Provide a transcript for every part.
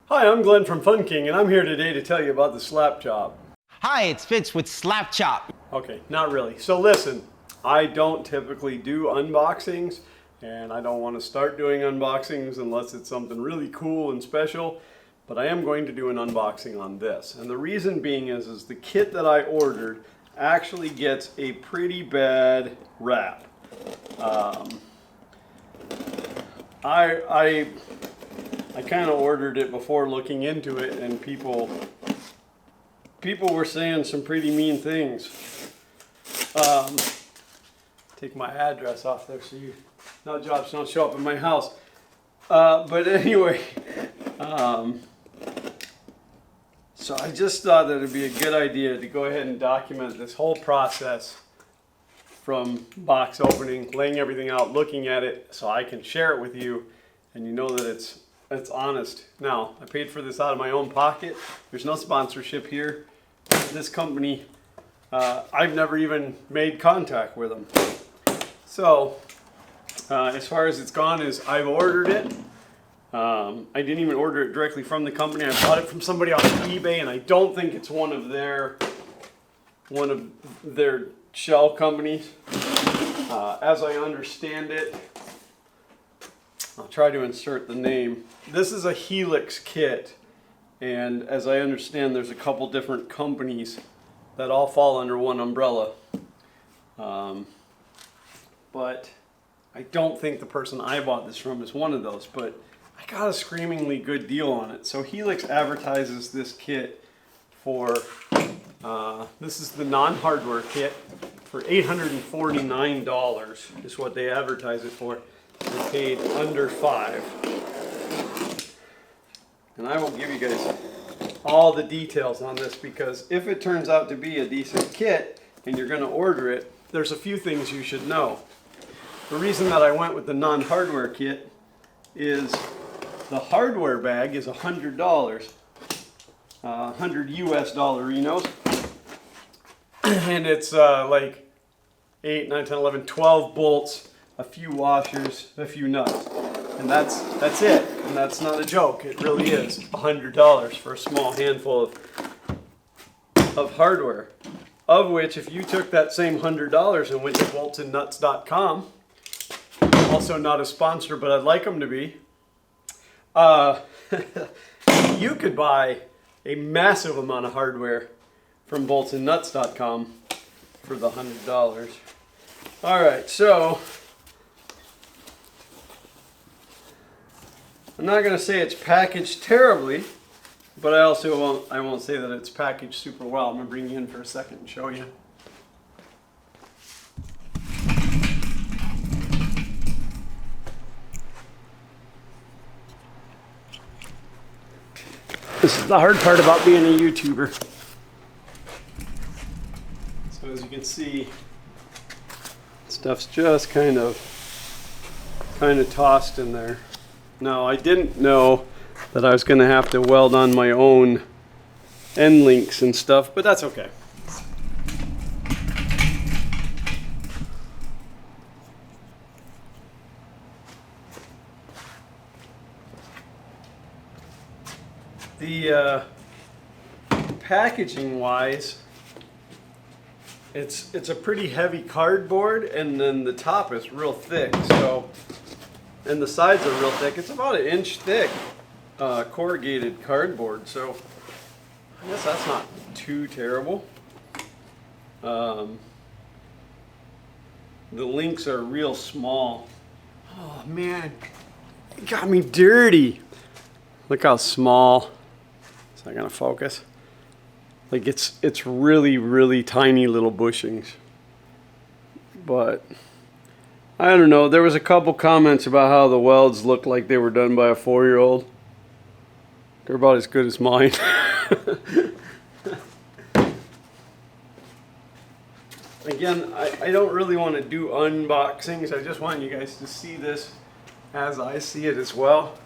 Hi, I'm Glenn from Fun King, and I'm here today to tell you about the Slap Chop. Hi, it's Fitz with Slap Chop. Okay, not really. So listen, I don't typically do unboxings, and I don't want to start doing unboxings unless it's something really cool and special, but I am going to do an unboxing on this. And the reason being is the kit that I ordered actually gets a pretty bad rap. I kind of ordered it before looking into it, and people were saying some pretty mean things. Take my address off there so you nut jobs don't show up in my house. But anyway, so I just thought that it'd be a good idea to go ahead and document this whole process from box opening, laying everything out, looking at it, so I can share it with you, and you know that it's honest. Now, I paid for this out of my own pocket. There's no sponsorship here. This company, I've never even made contact with them. So, as far as it's gone is I've ordered it. I didn't even order it directly from the company. I bought it from somebody on eBay, and I don't think it's one of their shell companies. As I understand it, I'll try to insert the name. This is a Helix kit, and as I understand, there's a couple different companies that all fall under one umbrella. But I don't think the person I bought this from is one of those, but I got a screamingly good deal on it. So Helix advertises this kit for, this is the non-hardware kit, for $849 is what they advertise it for. They paid under $5. And I will give you guys all the details on this, because if it turns out to be a decent kit and you're going to order it, there's a few things you should know. The reason that I went with the non-hardware kit is the hardware bag is $100, 100 US dollarinos, and it's like 8, 9, 10, 11, 12 bolts, a few washers, a few nuts, and that's it. And that's not a joke. It really is $100 for a small handful of hardware. Of which, if you took that same $100 and went to boltsandnuts.com, also not a sponsor, but I'd like them to be, you could buy a massive amount of hardware from boltsandnuts.com for the $100. All right, so I'm not going to say it's packaged terribly, but I won't say that it's packaged super well. I'm going to bring you in for a second and show you. This is the hard part about being a YouTuber. So as you can see, stuff's just kind of tossed in there. Now, I didn't know that I was going to have to weld on my own end links and stuff, but that's okay. The packaging wise, it's a pretty heavy cardboard, and then the top is real thick, so, and the sides are real thick. It's about 1 inch thick corrugated cardboard, so I guess that's not too terrible. The links are real small. Oh man, it got me dirty. Look how small. Is that gonna focus? Like it's really tiny little bushings. But I don't know, there was a couple comments about how the welds looked like they were done by a 4-year-old. They're about as good as mine. Again, I don't really want to do unboxings. I just want you guys to see this as I see it as well.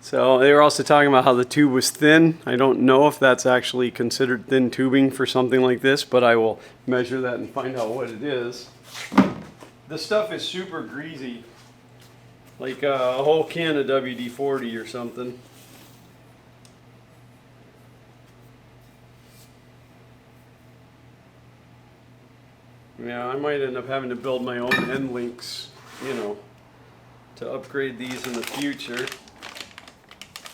So they were also talking about how the tube was thin. I don't know if that's actually considered thin tubing for something like this, but I will measure that and find out what it is. The stuff is super greasy, like a whole can of WD-40 or something. Yeah, I might end up having to build my own end links, you know, to upgrade these in the future.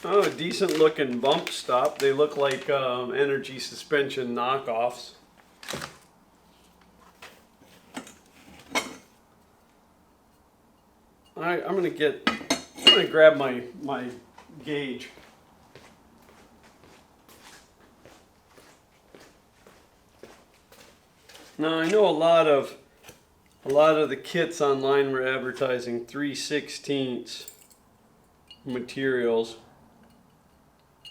Oh, a decent looking bump stop. They look like energy suspension knockoffs. Alright, I'm gonna grab my gauge. Now I know a lot of the kits online were advertising 3/16 materials,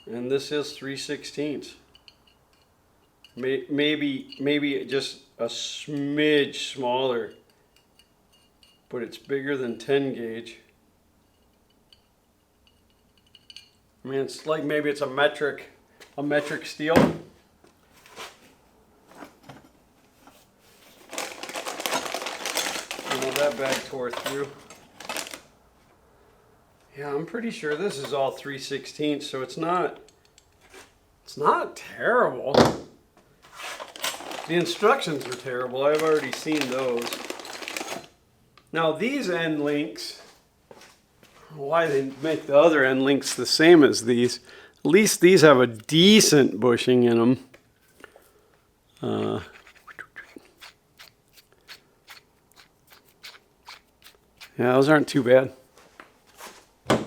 and this is 3/16. Maybe just a smidge smaller, but it's bigger than 10 gauge. I mean, it's like maybe it's a metric steel. That bag tore through. Yeah, I'm pretty sure this is all 3/16, so it's not terrible. The instructions are terrible. I've already seen those. Now these end links, why they make the other end links the same as these? At least these have a decent bushing in them. Yeah, those aren't too bad. I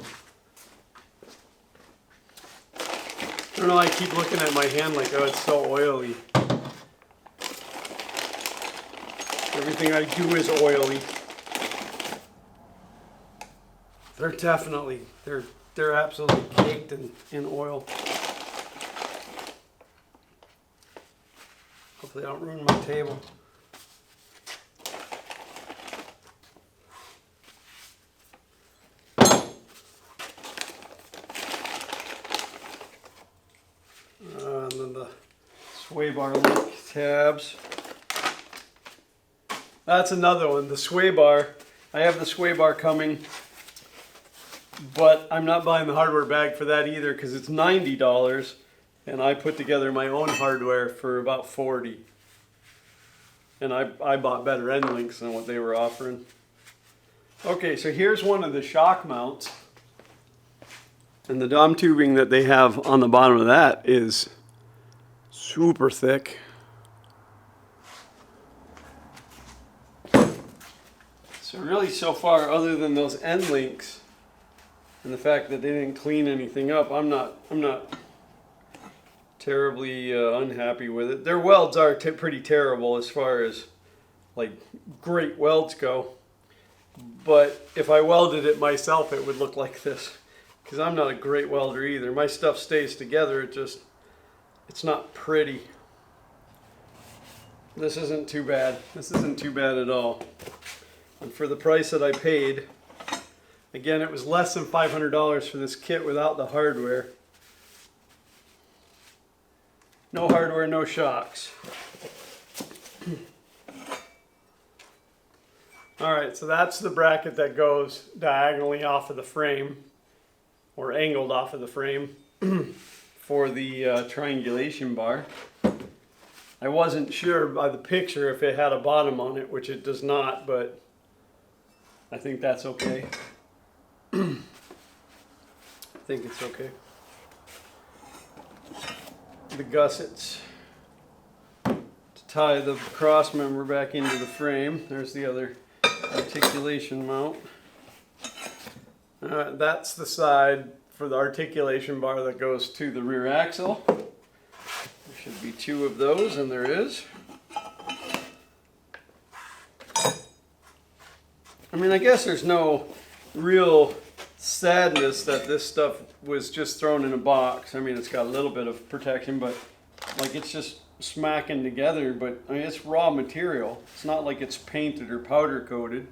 don't know, I keep looking at my hand like, oh, it's so oily. Everything I do is oily. They're definitely, they're absolutely caked in oil. Hopefully I don't ruin my table. And then the sway bar link tabs. That's another one, the sway bar. I have the sway bar coming, but I'm not buying the hardware bag for that either because it's $90, and I put together my own hardware for about $40. And I bought better end links than what they were offering. Okay, so here's one of the shock mounts. And the dom tubing that they have on the bottom of that is super thick. So really so far, other than those end links and the fact that they didn't clean anything up, I'm not terribly unhappy with it. Their welds are pretty terrible as far as like great welds go. But if I welded it myself, it would look like this. Because I'm not a great welder either. My stuff stays together, it's not pretty. This isn't too bad. This isn't too bad at all. And for the price that I paid, again, it was less than $500 for this kit without the hardware. No hardware, no shocks. Alright, so that's the bracket that goes diagonally off of the frame, or angled off of the frame for the triangulation bar. I wasn't sure by the picture if it had a bottom on it, which it does not, but I think that's okay. I think it's okay. The gussets to tie the cross member back into the frame. There's the other articulation mount. That's the side for the articulation bar that goes to the rear axle. There should be two of those, and there is. I mean, I guess there's no real sadness that this stuff was just thrown in a box. I mean, it's got a little bit of protection, but like it's just smacking together. But I mean, it's raw material. It's not like it's painted or powder coated.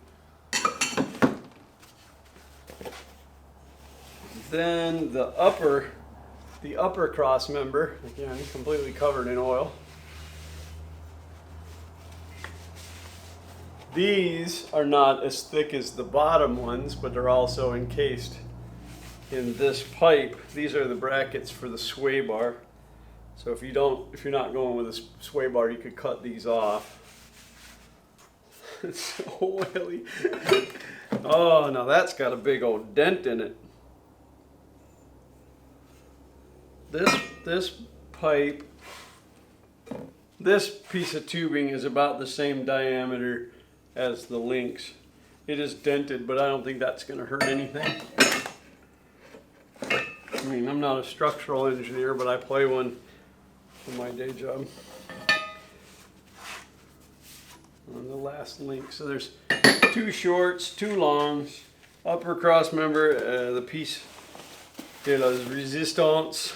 Then the upper cross member, again, completely covered in oil. These are not as thick as the bottom ones, but they're also encased in this pipe. These are the brackets for the sway bar. So if you're not going with a sway bar, you could cut these off. It's so oily. Oh, now that's got a big old dent in it. This pipe, this piece of tubing is about the same diameter as the links. It is dented, but I don't think that's going to hurt anything. I mean, I'm not a structural engineer, but I play one for my day job. On the last link, so there's 2 shorts, 2 longs, upper cross member, the piece de la resistance,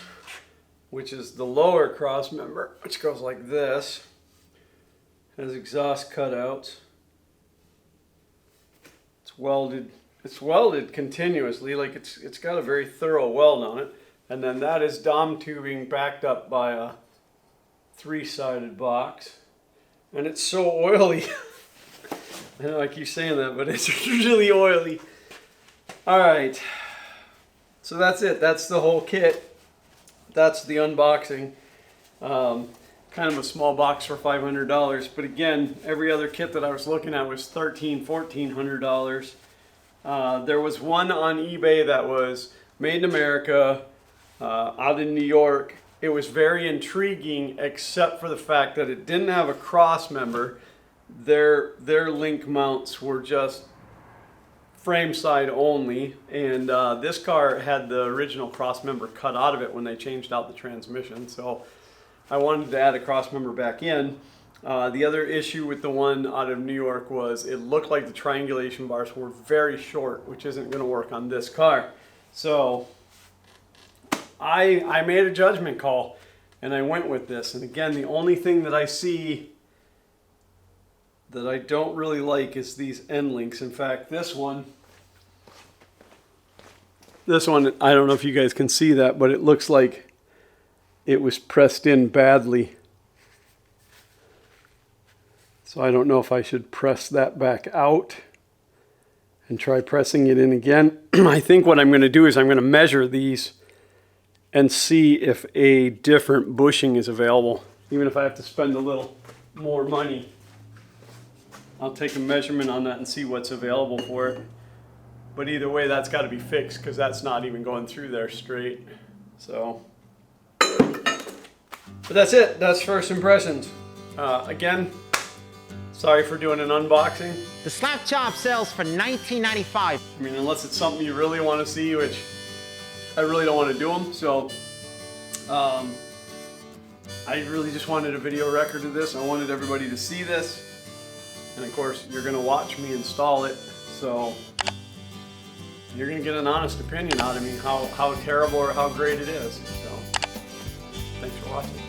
which is the lower cross member, which goes like this, has exhaust cutouts. It's welded continuously, like it's got a very thorough weld on it. And then that is dom tubing backed up by a 3-sided box. And it's so oily. I know I keep saying that, but it's really oily. All right, so that's it. That's the whole kit. That's the unboxing. Kind of a small box for $500, but again, every other kit that I was looking at was $1,400. There was one on eBay that was made in America, out in New York. It was very intriguing, except for the fact that it didn't have a cross member. Their link mounts were just frame side only, and this car had the original cross member cut out of it when they changed out the transmission. So I wanted to add a cross member back in. The other issue with the one out of New York was it looked like the triangulation bars were very short, which isn't going to work on this car. So I made a judgment call and I went with this. And again, the only thing that I see that I don't really like is these end links. In fact, this one, I don't know if you guys can see that, but it looks like it was pressed in badly. So I don't know if I should press that back out and try pressing it in again. I think what I'm going to do is I'm going to measure these and see if a different bushing is available. Even if I have to spend a little more money, I'll take a measurement on that and see what's available for it. But either way, that's got to be fixed because that's not even going through there straight. So, but that's it. That's first impressions. Again, sorry for doing an unboxing. The slap chop sells for $19.95. I mean, unless it's something you really want to see, which I really don't want to do them. So, I really just wanted a video record of this. I wanted everybody to see this. And of course, you're going to watch me install it. So, you're going to get an honest opinion out of me how terrible or how great it is. So, thanks for watching.